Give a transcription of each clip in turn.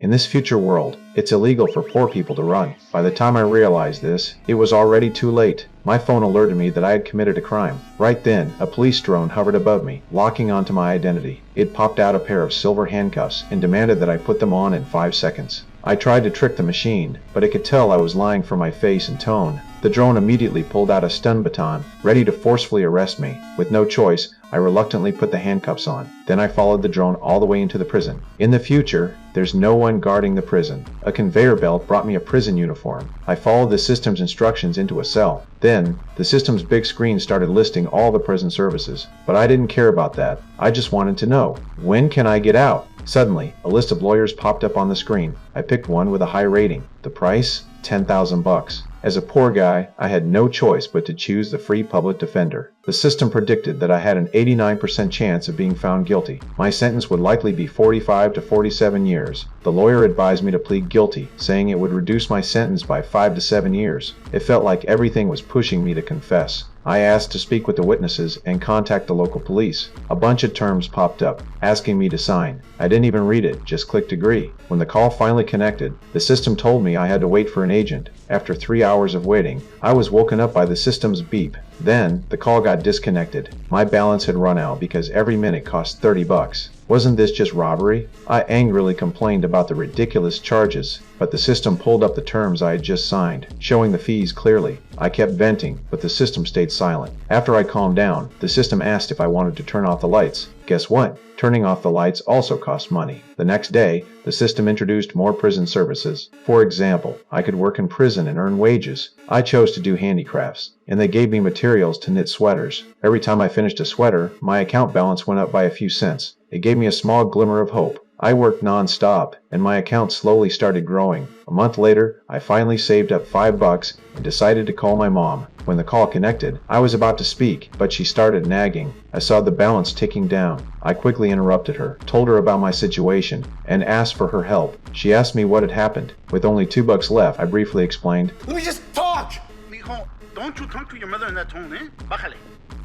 In this future world, it's illegal for poor people to run. By the time I realized this, it was already too late. My phone alerted me that I had committed a crime. Right then, a police drone hovered above me, locking onto my identity. It popped out a pair of silver handcuffs and demanded that I put them on in 5 seconds. I tried to trick the machine, but it could tell I was lying for my face and tone. The drone immediately pulled out a stun baton, ready to forcefully arrest me. With no choice, I reluctantly put the handcuffs on. Then I followed the drone all the way into the prison. In the future, there's no one guarding the prison. A conveyor belt brought me a prison uniform. I followed the system's instructions into a cell. Then, the system's big screen started listing all the prison services. But I didn't care about that. I just wanted to know, when can I get out? Suddenly, a list of lawyers popped up on the screen. I picked one with a high rating. The price? $10,000. As a poor guy, I had no choice but to choose the free public defender. The system predicted that I had an 89% chance of being found guilty. My sentence would likely be 45 to 47 years. The lawyer advised me to plead guilty, saying it would reduce my sentence by 5 to 7 years. It felt like everything was pushing me to confess. I asked to speak with the witnesses and contact the local police. A bunch of terms popped up, asking me to sign. I didn't even read it, just clicked agree. When the call finally connected, the system told me I had to wait for an agent. After 3 hours of waiting, I was woken up by the system's beep. Then, the call got disconnected. My balance had run out because every minute cost $30. Wasn't this just robbery? I angrily complained about the ridiculous charges, but the system pulled up the terms I had just signed, showing the fees clearly. I kept venting, but the system stayed silent. After I calmed down, the system asked if I wanted to turn off the lights. Guess what? Turning off the lights also cost money. The next day, the system introduced more prison services. For example, I could work in prison and earn wages. I chose to do handicrafts, and they gave me materials to knit sweaters. Every time I finished a sweater, my account balance went up by a few cents. It gave me a small glimmer of hope. I worked non-stop, and my account slowly started growing. A month later, I finally saved up $5 and decided to call my mom. When the call connected, I was about to speak, but she started nagging. I saw the balance ticking down. I quickly interrupted her, told her about my situation, and asked for her help. She asked me what had happened. With only $2 left, I briefly explained, Let me just talk! Mijo, don't you talk to your mother in that tone, eh? Bájale.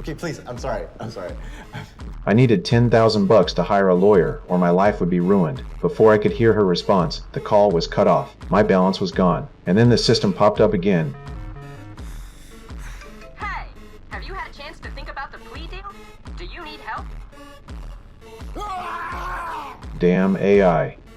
Okay, please, I'm sorry. I needed $10,000 to hire a lawyer, or my life would be ruined. Before I could hear her response, the call was cut off. My balance was gone. And then the system popped up again. Hey, have you had a chance to think about the plea deal? Do you need help? Damn AI.